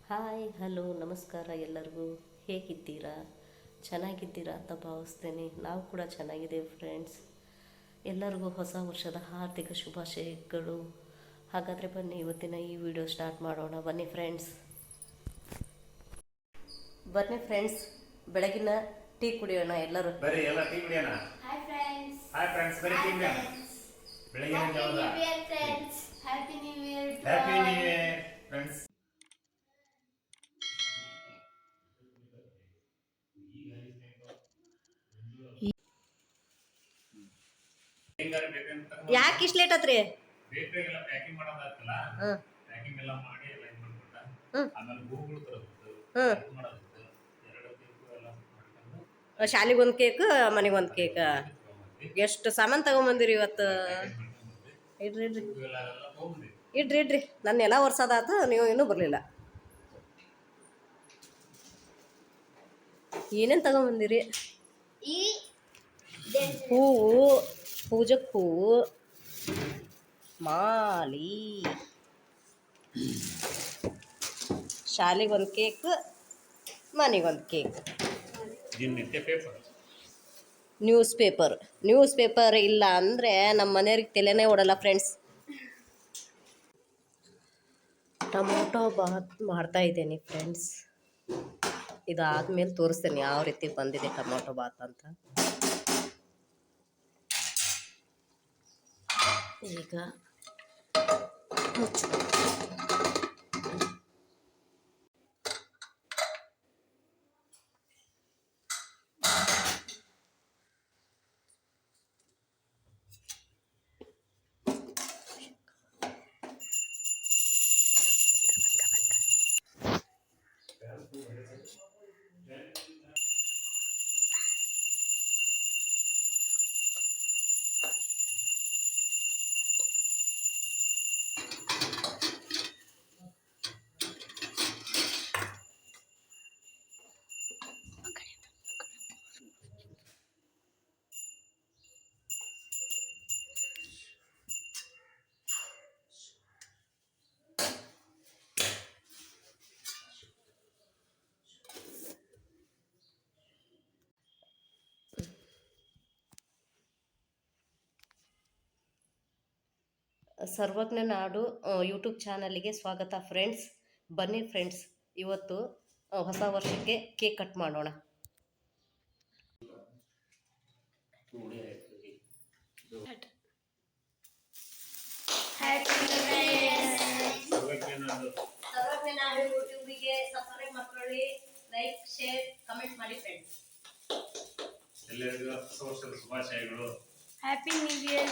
Hi hello ನಮಸ್ಕಾರ ಎಲ್ಲರಿಗೂ. ಹೇಗಿದ್ದೀರಾ? ಚೆನ್ನಾಗಿದ್ದೀರಾ ಅಂತ ಭಾವಿಸ್ತೇನೆ. ನಾವು ಕೂಡ ಚೆನ್ನಾಗಿದ್ದೇವೆ ಫ್ರೆಂಡ್ಸ್. ಎಲ್ಲರಿಗೂ ಹೊಸ ವರ್ಷದ ಹಾರ್ದಿಕ ಶುಭಾಶಯಗಳು. ಹಾಗಾದರೆ ಬನ್ನಿ ಇವತ್ತಿನ ಈ ವಿಡಿಯೋ ಸ್ಟಾರ್ಟ್ ಮಾಡೋಣ. ಬನ್ನಿ ಫ್ರೆಂಡ್ಸ್, ಬೆಳಗಿನ ಟೀ ಕುಡಿಯೋಣ ಎಲ್ಲರೂ. ಬರೀ ಎಲ್ಲ ಟೀ ಕುಡಿಯೋಣ. Hi friends. ಹಾಯ್ ಫ್ರೆಂಡ್ಸ್, ಬರೀ ಟೀ ಕುಡಿಯೋಣ. ಬೆಳಗಿನ ಜಾವದ friends, happy new year. Happy new year friends. ಯಾಕೆ ಇಷ್ಟು ಲೇಟ್ ಆತ್ರಿ? ಬೇಕರಿಗೆಲ್ಲ ಪ್ಯಾಕಿಂಗ್ ಮಾಡೋದಾಗ್ತಲ್ಲ, ಪ್ಯಾಕಿಂಗ್ ಎಲ್ಲ ಮಾಡಿ ಎಲ್ಲ ಇದು ಮಾಡ್ಕೊಟ್ಟ, ಆಮೇಲೆ ಹೂಗಳು ತರೋದು ಮಾಡೋದು, ಎರಡು ಕೇಕು ಎಲ್ಲ ಮಾಡ್ಕೊಂಡು ಶಾಲೆಗೆ ಒಂದು ಕೇಕ್, ಮನೆಗೆ ಒಂದು ಕೇಕ್. ಎಷ್ಟು ಸಾಮಾನು ತಗೊಂಬಂದಿರಿ ಇವತ್ತು? ಇಡ್ರಿ ಇಡ್ರಿ ಇವೆಲ್ಲ ತೊಗೊಂಡ್ಬಂದಿವಿ. ಇಡ್ರಿ ಇಡ್ರಿ ನನ್ನ ಎಲ್ಲ ವರ್ಷದಾತು, ನೀವು ಇನ್ನೂ ಬರಲಿಲ್ಲ. ಏನೇನು ತಗೊಂಬಂದಿರಿ? ಈ ಹೂವು, ಪೂಜಕ್ಕೆ ಹೂವು, ಮಾಲಿ, ಶಾಲೆಗೆ ಒಂದು ಕೇಕ್, ಮನೆಗೊಂದು ಕೇಕ್. ನಿತ್ಯ ಪೇಪರ್, ನ್ಯೂಸ್ ಪೇಪರ್ ಇಲ್ಲ ಅಂದರೆ ನಮ್ಮ ಮನೆಯವ್ರಿಗೆ ತಲೆನೇ ಓಡಲ್ಲ ಫ್ರೆಂಡ್ಸ್. ಟೊಮೊಟೊ ಬಾತ್ ಮಾಡ್ತಾ ಇದ್ದೇನೆ ಫ್ರೆಂಡ್ಸ್. ಇದಾದ್ಮೇಲೆ ತೋರಿಸ್ತೇನೆ ಯಾವ ರೀತಿ ಬಂದಿದೆ ಟೊಮೊಟೊ ಬಾತ್ ಅಂತ. ಈಗ ಮುಚ್ಚು. ಸರ್ವಜ್ಞ ನಾಡು ಯೂಟ್ಯೂಬ್ ಚಾನಲ್ಗೆ ಸ್ವಾಗತ ಫ್ರೆಂಡ್ಸ್. ಬನ್ನಿ ಫ್ರೆಂಡ್ಸ್, ಇವತ್ತು ಹೊಸ ವರ್ಷಕ್ಕೆ ಕೇಕ್ ಕಟ್ ಮಾಡೋಣ. ಸರ್ವಜ್ಞ ನಾಡು ಯೂಟ್ಯೂಬ್ಗೆ ಸಬ್ಸ್ಕ್ರೈಬ್ ಮಾಡ್ಕೊಳ್ಳಿ, ಲೈಕ್, ಶೇರ್, ಕಮೆಂಟ್ ಮಾಡಿ ಫ್ರೆಂಡ್ಸ್. ಎಲ್ಲರಿಗೂ ಹೊಸ ವರ್ಷದ ಶುಭಾಶಯಗಳು. Happy new year.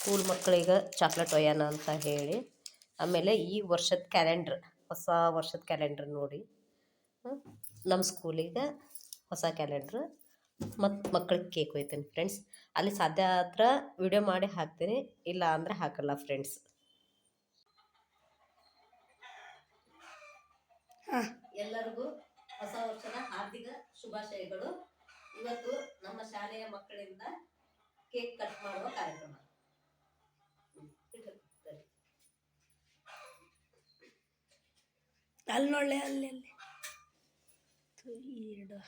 ಸ್ಕೂಲ್ ಮಕ್ಕಳಿಗೆ ಚಾಕ್ಲೇಟ್ ಒಯ್ಯೋಣ ಅಂತ ಹೇಳಿ, ಆಮೇಲೆ ಈ ವರ್ಷದ ಕ್ಯಾಲೆಂಡ್ರ್, ಹೊಸ ವರ್ಷದ ಕ್ಯಾಲೆಂಡ್ರ್ ನೋಡಿ. ನಮ್ಮ ಸ್ಕೂಲಿಗೆ ಹೊಸ ಕ್ಯಾಲೆಂಡ್ರ್ ಮತ್ತು ಮಕ್ಕಳಿಗೆ ಕೇಕ್ ಒಯ್ತೇನೆ ಫ್ರೆಂಡ್ಸ್. ಅಲ್ಲಿ ಸಾಧ್ಯ ಆದ್ರೆ ವಿಡಿಯೋ ಮಾಡಿ ಹಾಕ್ತೀನಿ, ಇಲ್ಲ ಅಂದರೆ ಹಾಕಲ್ಲ ಫ್ರೆಂಡ್ಸ್. ಎಲ್ಲರಿಗೂ ಹೊಸ ವರ್ಷದ ಹಾರ್ದಿಕ ಶುಭಾಶಯಗಳು. ಇವತ್ತು ನಮ್ಮ ಶಾಲೆಯ ಮಕ್ಕಳಿಂದ ಕೇಕ್ ಕಟ್ ಮಾಡುವ ಕಾರ್ಯಕ್ರಮ. ಅಲ್ಲಿ ನೋಡ್ಲೆ, ಅಲ್ಲಿ ಎರಡು.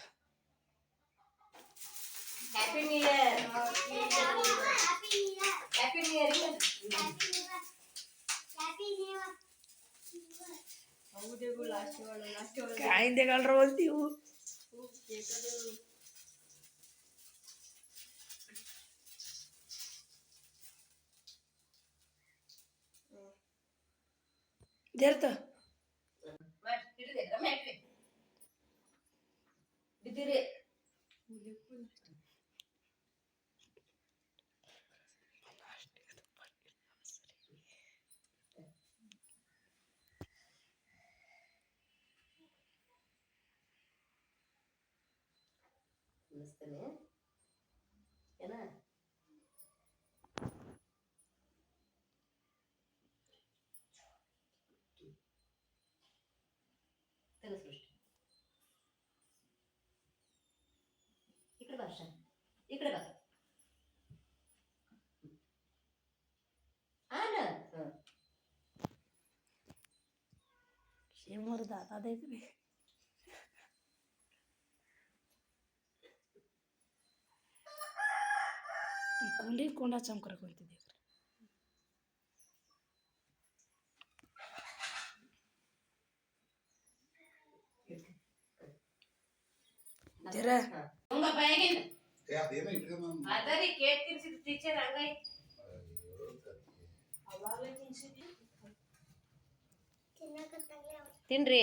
Happy new year. Happy new year. ಕಾಯಿಂದೆ ಕಳ್ರ ಓದ್ತೀವು. ಜರ್ತ ಬಿದ್ದಿರಿ. ಅನ್ನಿಸ್ತೇನೆ ಏನ? ಸೃಷ್ಟಿ ಭಾಷಾ ಈ ಕಡೆ ಬಾ. ಆನ ಶೇಮರ್ದ ಅದೈತ್ರಿ ಕೊಂಡ ಚಮಕರ ಕುಂತಿದ್ದೀವಿ ಜರ ಅದರಿ ಕೇಕ್ ತಿನ್ಸಿದ ಟೀಚರ್ ಹಂಗೈ ತಿನ್ರಿ.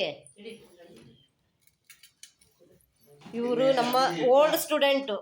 ಇವರು ನಮ್ಮ ಓಲ್ಡ್ ಸ್ಟೂಡೆಂಟು.